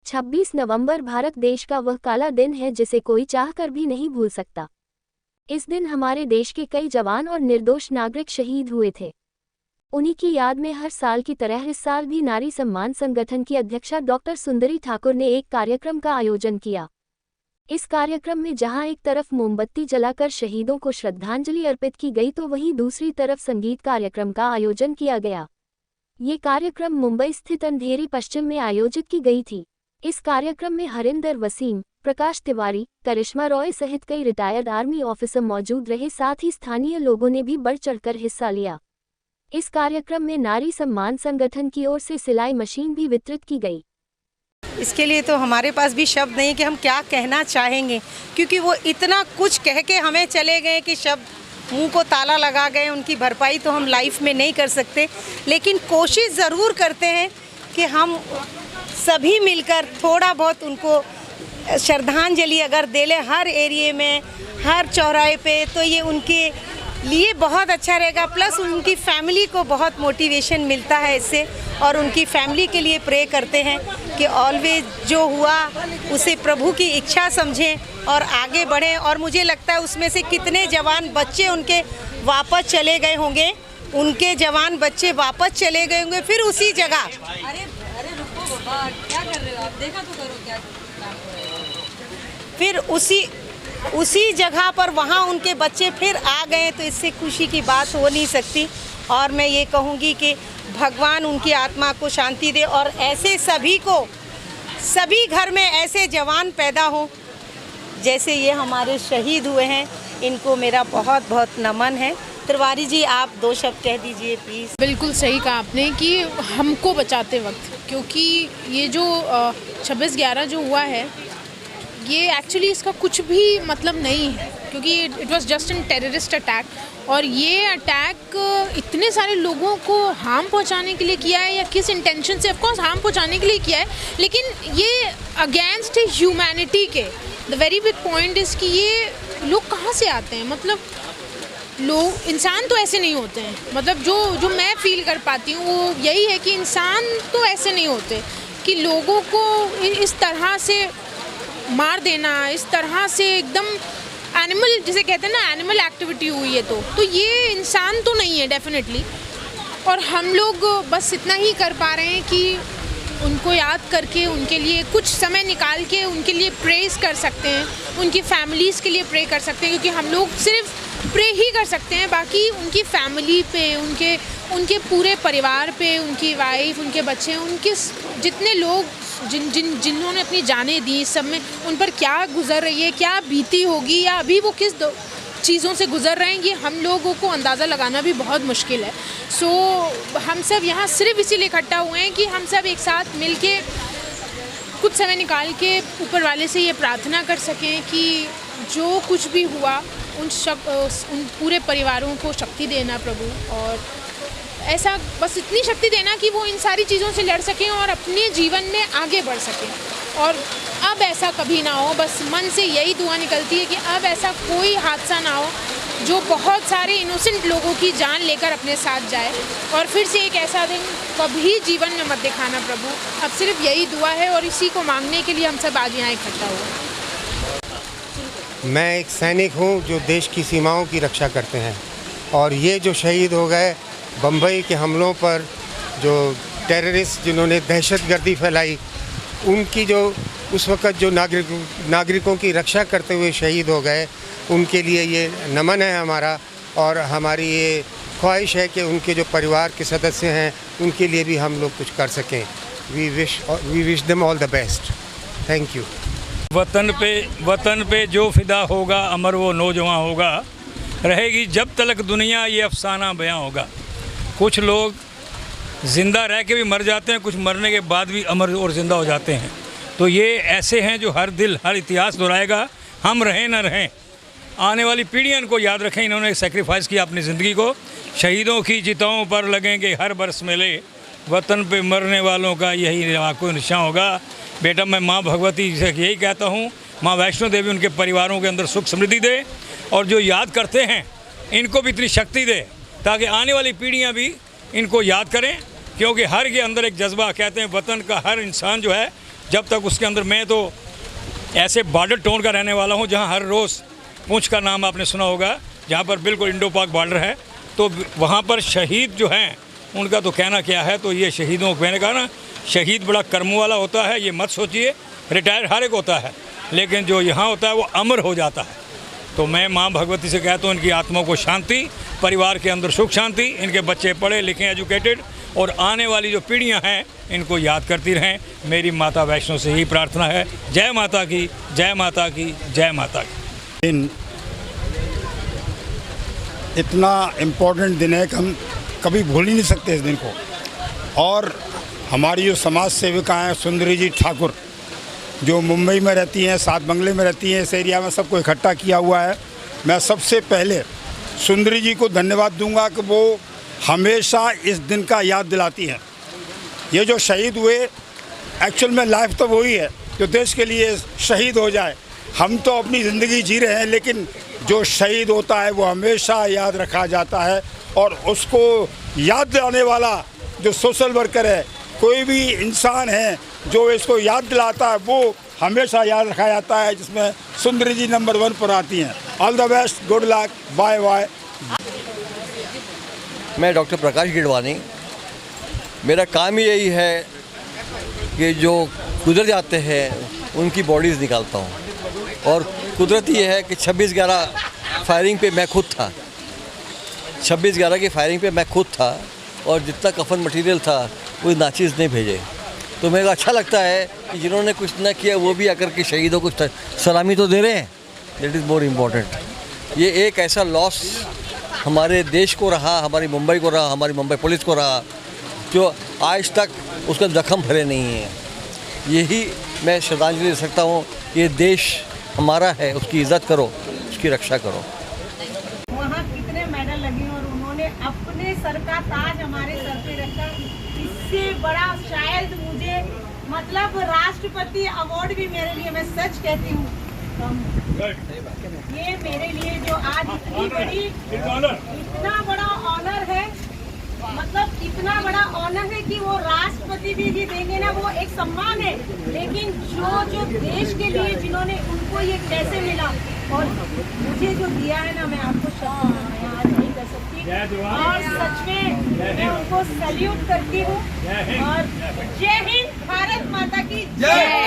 26 नवंबर भारत देश का वह काला दिन है जिसे कोई चाहकर भी नहीं भूल सकता। इस दिन हमारे देश के कई जवान और निर्दोष नागरिक शहीद हुए थे। उन्हीं की याद में हर साल की तरह इस साल भी नारी सम्मान संगठन की अध्यक्षा डॉक्टर सुंदरी ठाकुर ने एक कार्यक्रम का आयोजन किया। इस कार्यक्रम में जहां एक तरफ मोमबत्ती जलाकर शहीदों को श्रद्धांजलि अर्पित की गई तो वहीं दूसरी तरफ संगीत कार्यक्रम का आयोजन किया गया। ये कार्यक्रम मुंबई स्थित अंधेरी पश्चिम में आयोजित की गई थी। इस कार्यक्रम में हरिंदर वसीम, प्रकाश तिवारी, करिश्मा रॉय सहित कई रिटायर्ड आर्मी ऑफिसर मौजूद रहे, साथ ही स्थानीय लोगों ने भी बढ़ चढ़कर हिस्सा लिया। इस कार्यक्रम में नारी सम्मान संगठन की ओर से सिलाई मशीन भी वितरित की गई। इसके लिए तो हमारे पास भी शब्द नहीं कि हम क्या कहना चाहेंगे, क्योंकि वो इतना कुछ कह के हमें चले गए कि शब्द मुंह को ताला लगा गए। उनकी भरपाई तो हम लाइफ में नहीं कर सकते, लेकिन कोशिश ज़रूर करते हैं कि हम सभी मिलकर थोड़ा बहुत उनको श्रद्धांजलि अगर दे लें हर एरिया में, हर चौराहे पे, तो ये उनके लिए बहुत अच्छा रहेगा। प्लस उनकी फैमिली को बहुत मोटिवेशन मिलता है इससे, और उनकी फैमिली के लिए प्रे करते हैं कि ऑलवेज जो हुआ उसे प्रभु की इच्छा समझें और आगे बढ़ें। और मुझे लगता है उसमें से कितने जवान बच्चे उनके वापस चले गए होंगे, उनके जवान बच्चे वापस चले गए होंगे, फिर उसी जगह क्या कर रहे हो आप, देखा तो करो क्या फिर उसी जगह पर वहाँ उनके बच्चे फिर आ गए, तो इससे खुशी की बात हो नहीं सकती। और मैं ये कहूँगी कि भगवान उनकी आत्मा को शांति दे, और ऐसे सभी को, सभी घर में ऐसे जवान पैदा हों जैसे ये हमारे शहीद हुए हैं। इनको मेरा बहुत बहुत नमन है। तिवारी जी, आप 2 शब्द कह दीजिए प्लीज़। बिल्कुल सही कहा आपने कि हमको बचाते वक्त, क्योंकि ये जो 26/11 जो हुआ है, ये एक्चुअली इसका कुछ भी मतलब नहीं है, क्योंकि it was just an terrorist attack. और ये अटैक इतने सारे लोगों को हार्म पहुंचाने के लिए किया है, या किस इंटेंशन से, ऑफ कोर्स हार्म पहुंचाने के लिए किया है, लेकिन ये अगेंस्ट ह्यूमैनिटी के। The very big point is कि ये लोग कहाँ से आते हैं, मतलब लोग, इंसान तो ऐसे नहीं होते हैं। मतलब जो मैं फील कर पाती हूँ वो यही है कि इंसान तो ऐसे नहीं होते कि लोगों को इस तरह से मार देना, इस तरह से एकदम एनिमल, जिसे कहते हैं ना, एनिमल एक्टिविटी हुई है। तो ये इंसान तो नहीं है डेफिनेटली। और हम लोग बस इतना ही कर पा रहे हैं कि उनको याद करके, उनके लिए कुछ समय निकाल के उनके लिए प्रेस कर सकते हैं, उनकी फैमिलीज़ के लिए प्रे कर सकते हैं, क्योंकि हम लोग सिर्फ प्रे ही कर सकते हैं। बाकी उनकी फैमिली पे, उनके पूरे परिवार पे, उनकी वाइफ, उनके बच्चे, उनके जितने लोग जिन्होंने अपनी जानें दी, सब में उन पर क्या गुजर रही है, क्या बीती होगी, या अभी वो किस चीज़ों से गुजर रहे हैं, ये हम लोगों को अंदाज़ा लगाना भी बहुत मुश्किल है। सो हम सब यहाँ सिर्फ इसीलिए इकट्ठा हुए हैं कि हम सब एक साथ मिल के कुछ समय निकाल के ऊपर वाले से ये प्रार्थना कर सकें कि जो कुछ भी हुआ उन पूरे परिवारों को शक्ति देना प्रभु, और ऐसा बस इतनी शक्ति देना कि वो इन सारी चीज़ों से लड़ सकें और अपने जीवन में आगे बढ़ सकें। और अब ऐसा कभी ना हो, बस मन से यही दुआ निकलती है कि अब ऐसा कोई हादसा ना हो जो बहुत सारे इनोसेंट लोगों की जान लेकर अपने साथ जाए, और फिर से एक ऐसा दिन कभी जीवन में मत दिखाना प्रभु। अब सिर्फ यही दुआ है, और इसी को मांगने के लिए हम सब आज यहाँ इकट्ठा हुए। मैं एक सैनिक हूँ जो देश की सीमाओं की रक्षा करते हैं, और ये जो शहीद हो गए बम्बई के हमलों पर, जो टेररिस्ट जिन्होंने दहशतगर्दी फैलाई, उनकी जो उस वक़्त जो नागरिकों की रक्षा करते हुए शहीद हो गए, उनके लिए ये नमन है हमारा। और हमारी ये ख्वाहिश है कि उनके जो परिवार के सदस्य हैं उनके लिए भी हम लोग कुछ कर सकें। We wish them all the best. Thank you. वतन पे जो फिदा होगा, अमर वो नौजवान होगा, रहेगी जब तलक दुनिया, ये अफसाना बयां होगा। कुछ लोग ज़िंदा रह के भी मर जाते हैं, कुछ मरने के बाद भी अमर और ज़िंदा हो जाते हैं। तो ये ऐसे हैं जो हर दिल, हर इतिहास दोहराएगा। हम रहें न रहें, आने वाली पीढ़ियाँ इनको याद रखें। इन्होंने सेक्रीफाइस किया अपनी ज़िंदगी को। शहीदों की चिताओं पर लगेंगे हर बरस मेले, वतन पे मरने वालों का यही कोई निशान होगा। बेटा, मैं माँ भगवती से यही कहता हूँ, माँ वैष्णो देवी उनके परिवारों के अंदर सुख समृद्धि दे, और जो याद करते हैं इनको भी इतनी शक्ति दे ताकि आने वाली पीढ़ियाँ भी इनको याद करें। क्योंकि हर के अंदर एक जज्बा, कहते हैं वतन का हर इंसान जो है जब तक उसके अंदर, मैं तो ऐसे बॉर्डर टाउन का रहने वाला हूँ जहाँ हर रोज़, पुंछ का नाम आपने सुना होगा, जहाँ पर बिल्कुल इंडो पाक बॉर्डर है, तो वहाँ पर शहीद जो हैं उनका तो कहना क्या है। तो ये शहीदों को, मैंने कहा ना, शहीद बड़ा कर्म वाला होता है, ये मत सोचिए। रिटायर हर एक होता है, लेकिन जो यहाँ होता है वो अमर हो जाता है। तो मैं माँ भगवती से कहता हूँ इनकी आत्मा को शांति, परिवार के अंदर सुख शांति, इनके बच्चे पढ़े लिखे एजुकेटेड, और आने वाली जो पीढ़ियाँ हैं इनको याद करती रहें। मेरी माता वैष्णो से ही प्रार्थना है। जय माता की, जय माता की, जय माता की। दिन इतना इम्पोर्टेंट दिन है कि हम कभी भूल ही नहीं सकते इस दिन को। और हमारी जो समाज सेविका हैं सुंदरी जी ठाकुर, जो मुंबई में रहती हैं, सात बंगले में रहती हैं, इस एरिया में सबको इकट्ठा किया हुआ है। मैं सबसे पहले सुंदरी जी को धन्यवाद दूंगा कि वो हमेशा इस दिन का याद दिलाती हैं। ये जो शहीद हुए, एक्चुअल में लाइफ तो वही है जो देश के लिए शहीद हो जाए। हम तो अपनी ज़िंदगी जी रहे हैं, लेकिन जो शहीद होता है वो हमेशा याद रखा जाता है। और उसको याद दिलाने वाला जो सोशल वर्कर है, कोई भी इंसान है जो इसको याद दिलाता है, वो हमेशा याद रखा जाता है, जिसमें सुंदरी जी नंबर 1 पर आती हैं। All the best, good luck, bye bye. मैं डॉक्टर प्रकाश गिडवानी, मेरा काम ही यही है कि जो गुजर जाते हैं उनकी बॉडीज़ निकालता हूँ। और कुदरती ये है कि 26/11 फायरिंग पे मैं खुद था। 26/11 की फायरिंग पे मैं खुद था, और जितना कफन मटेरियल था वो नाचीज़ ने भेजे। तो मेरे को अच्छा लगता है कि जिन्होंने कुछ ना किया वो भी आकर के शहीदों को सलामी तो दे रहे हैं। That is more important. ये एक ऐसा लॉस हमारे देश को रहा, हमारी मुंबई को रहा, हमारी मुंबई पुलिस को रहा, जो आज तक उसका जख्म भरे नहीं है। यही मैं श्रद्धांजलि दे सकता हूँ। ये देश हमारा है, उसकी इज़्ज़त करो, उसकी रक्षा करो। वहाँ कितने मेडल लगे और उन्होंने अपने सर का ताज हमारे सर पे रखा। इससे बड़ा शायद मुझे, मतलब राष्ट्रपति अवार्ड भी मेरे लिए, मैं सच कहती हूँ, ये मेरे लिए जो आज इतना बड़ा ऑनर है, मतलब इतना बड़ा ऑनर है कि वो राष्ट्रपति भी देंगे ना, वो एक सम्मान है। लेकिन जो देश के लिए जिन्होंने, उनको ये कैसे मिला, और मुझे जो दिया है ना, मैं आपको शब्द आज नहीं कर सकती। और सच में मैं उनको सैल्यूट करती हूँ। और जय हिंद, भारत माता की जय।